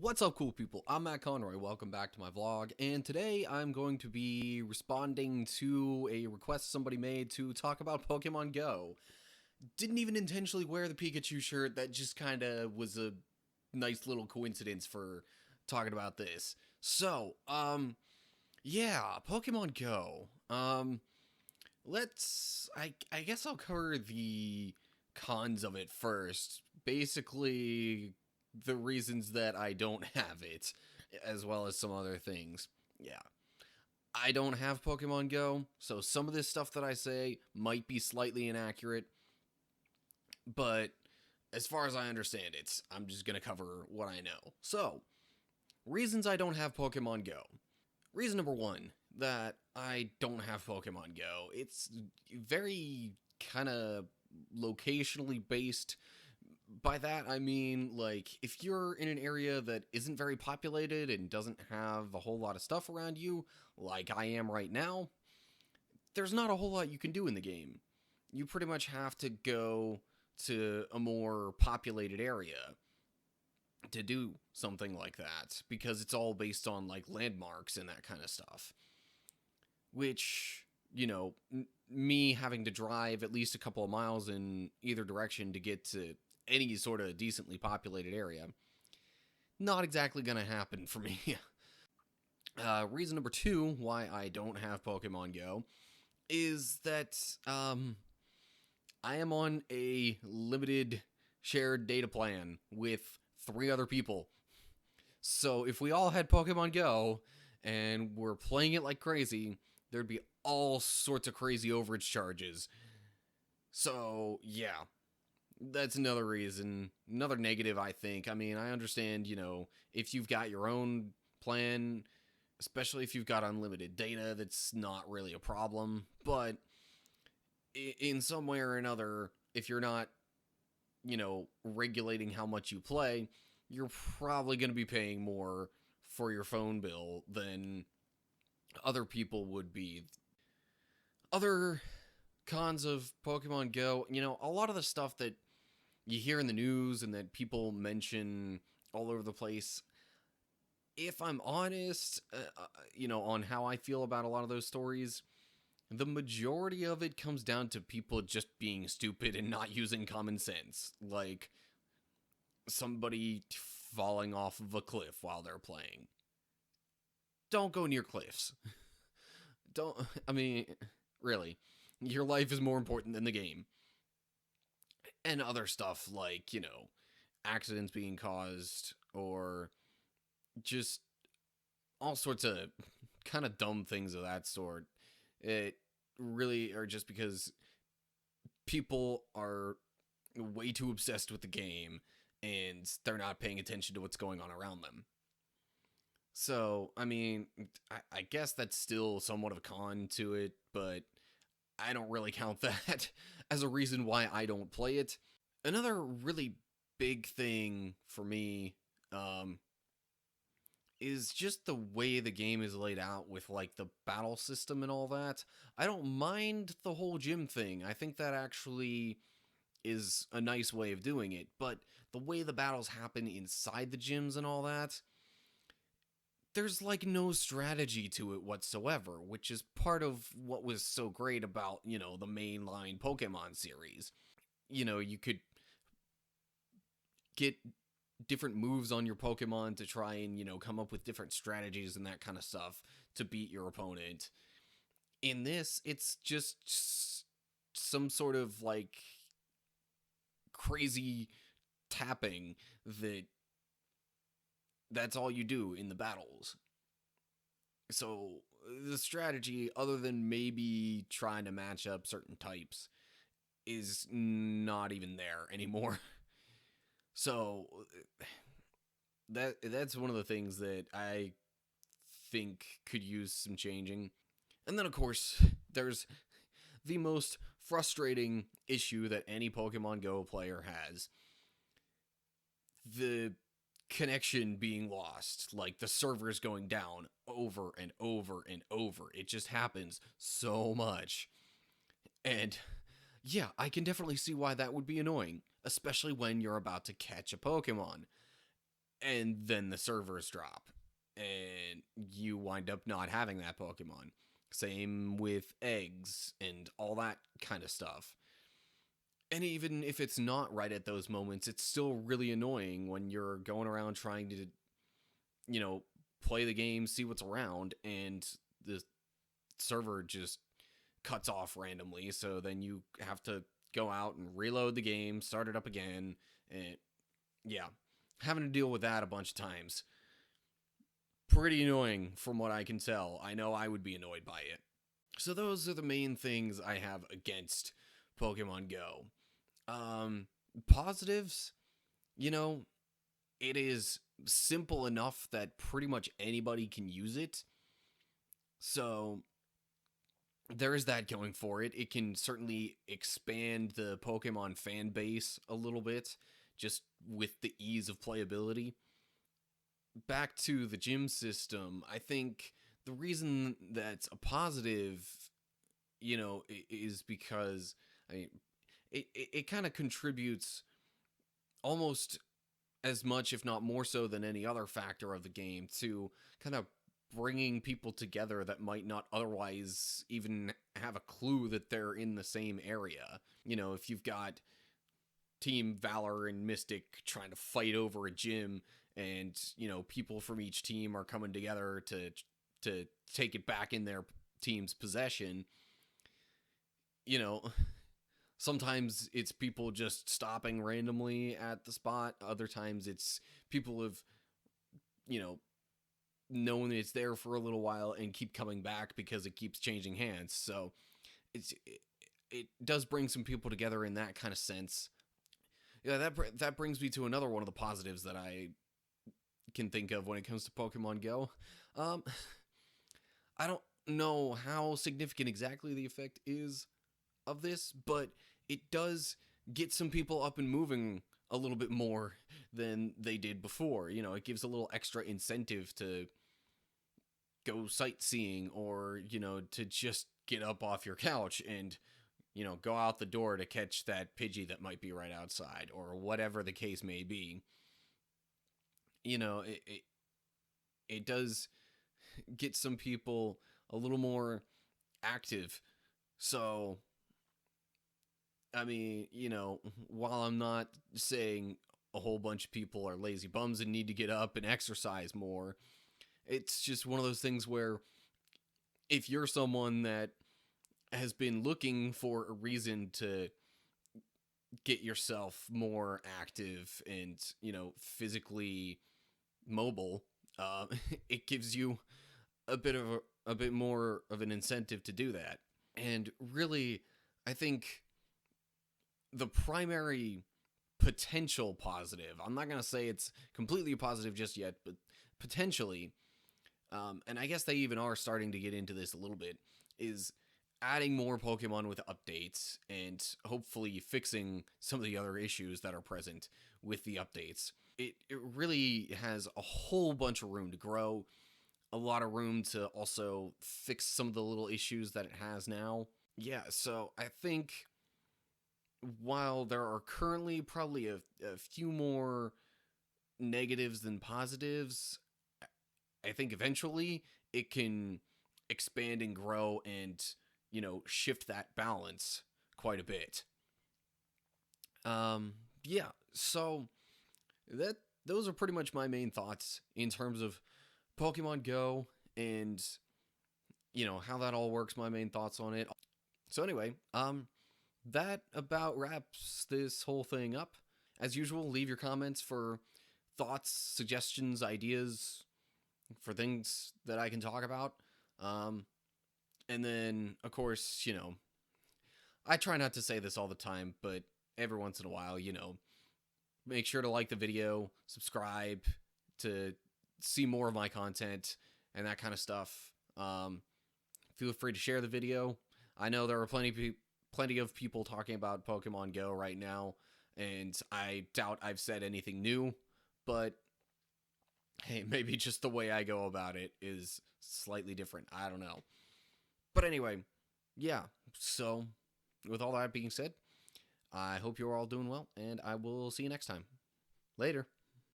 What's up, cool people? I'm Matt Conroy. Welcome back to my vlog, and today I'm going to be responding to a request somebody made to talk about Pokemon Go. Didn't even intentionally wear the Pikachu shirt, that just kind of was a nice little coincidence for talking about this. Yeah, Pokemon Go. I guess I'll cover the cons of it first. Basically, the reasons that I don't have it, as well as some other things. Yeah. I don't have Pokemon Go, so some of this stuff that I say might be slightly inaccurate, but as far as I understand it, I'm just going to cover what I know. So, reasons I don't have Pokemon Go. Reason number one that I don't have Pokemon Go, it's very kind of locationally based. By that, I mean, like, if you're in an area that isn't very populated and doesn't have a whole lot of stuff around you, like I am right now, there's not a whole lot you can do in the game. You pretty much have to go to a more populated area to do something like that because it's all based on, like, landmarks and that kind of stuff. Which, me having to drive at least a couple of miles in either direction to get to any sort of decently populated area, not exactly going to happen for me. Reason number two why I don't have Pokemon Go is that I am on a limited shared data plan with three other people. So if we all had Pokemon Go and we're playing it like crazy, there'd be all sorts of crazy overage charges. So, yeah, that's another reason, another negative, I think. I mean, I understand, if you've got your own plan, especially if you've got unlimited data, that's not really a problem. But in some way or another, if you're not, regulating how much you play, you're probably going to be paying more for your phone bill than other people would be. Other cons of Pokemon Go, a lot of the stuff that you hear in the news and that people mention all over the place, if I'm honest, on how I feel about a lot of those stories, the majority of it comes down to people just being stupid and not using common sense. Like somebody falling off of a cliff while they're playing. Don't go near cliffs. Don't, I mean, really. Your life is more important than the game. And other stuff like, accidents being caused or just all sorts of kind of dumb things of that sort. It really are just because people are way too obsessed with the game and they're not paying attention to what's going on around them. So, I mean, I guess that's still somewhat of a con to it, but I don't really count that as a reason why I don't play it. Another really big thing for me is just the way the game is laid out with, like, the battle system and all that. I don't mind the whole gym thing. I think that actually is a nice way of doing it, but the way the battles happen inside the gyms and all that, there's like no strategy to it whatsoever, which is part of what was so great about, the mainline Pokemon series. You could get different moves on your Pokemon to try and, come up with different strategies and that kind of stuff to beat your opponent. In this, it's just some sort of like crazy tapping that's all you do in the battles. So the strategy, other than maybe trying to match up certain types, is not even there anymore. So that's one of the things that I think could use some changing. And then of course, there's the most frustrating issue that any Pokemon Go player has. The connection being lost, like the servers going down over and over and over. It just happens so much. And yeah, I can definitely see why that would be annoying, especially when you're about to catch a Pokemon. and then the servers drop, and you wind up not having that Pokemon. Same with eggs and all that kind of stuff. And even if it's not right at those moments, it's still really annoying when you're going around trying to, you know, play the game, see what's around, and the server just cuts off randomly. So then you have to go out and reload the game, start it up again, and yeah, having to deal with that a bunch of times. Pretty annoying from what I can tell. I know I would be annoyed by it. So those are the main things I have against Pokemon Go. Positives, you know, it is simple enough that pretty much anybody can use it. So there is that going for it. It can certainly expand the Pokemon fan base a little bit, just with the ease of playability. Back to the gym system, I think the reason that's a positive, is because I mean, it kind of contributes almost as much, if not more so, than any other factor of the game to kind of bringing people together that might not otherwise even have a clue that they're in the same area. If you've got Team Valor and Mystic trying to fight over a gym, and people from each team are coming together to take it back in their team's possession. Sometimes it's people just stopping randomly at the spot. Other times it's people have known it's there for a little while and keep coming back because it keeps changing hands. So it does bring some people together in that kind of sense. Yeah, that brings me to another one of the positives that I can think of when it comes to Pokemon Go. I don't know how significant exactly the effect is of this, but it does get some people up and moving a little bit more than they did before. It gives a little extra incentive to go sightseeing, or to just get up off your couch and go out the door to catch that Pidgey that might be right outside, or whatever the case may be. It does get some people a little more active. So, I mean, while I'm not saying a whole bunch of people are lazy bums and need to get up and exercise more, it's just one of those things where if you're someone that has been looking for a reason to get yourself more active and, physically mobile, it gives you a bit more of an incentive to do that. And really, I think the primary potential positive, I'm not going to say it's completely positive just yet, but potentially, and I guess they even are starting to get into this a little bit, is adding more Pokemon with updates and hopefully fixing some of the other issues that are present with the updates. It really has a whole bunch of room to grow, a lot of room to also fix some of the little issues that it has now. Yeah, so I think while there are currently probably a few more negatives than positives, I think eventually it can expand and grow and, shift that balance quite a bit. Yeah, so those are pretty much my main thoughts in terms of Pokemon Go and, how that all works, my main thoughts on it. So anyway, that about wraps this whole thing up. As usual, leave your comments for thoughts, suggestions, ideas for things that I can talk about. And then, of course, I try not to say this all the time, but every once in a while, make sure to like the video, subscribe to see more of my content and that kind of stuff. Feel free to share the video. I know there are plenty of people talking about Pokemon Go right now, and I doubt I've said anything new, but hey, maybe just the way I go about it is slightly different. I don't know. But anyway, yeah, so with all that being said, I hope you're all doing well, and I will see you next time. Later.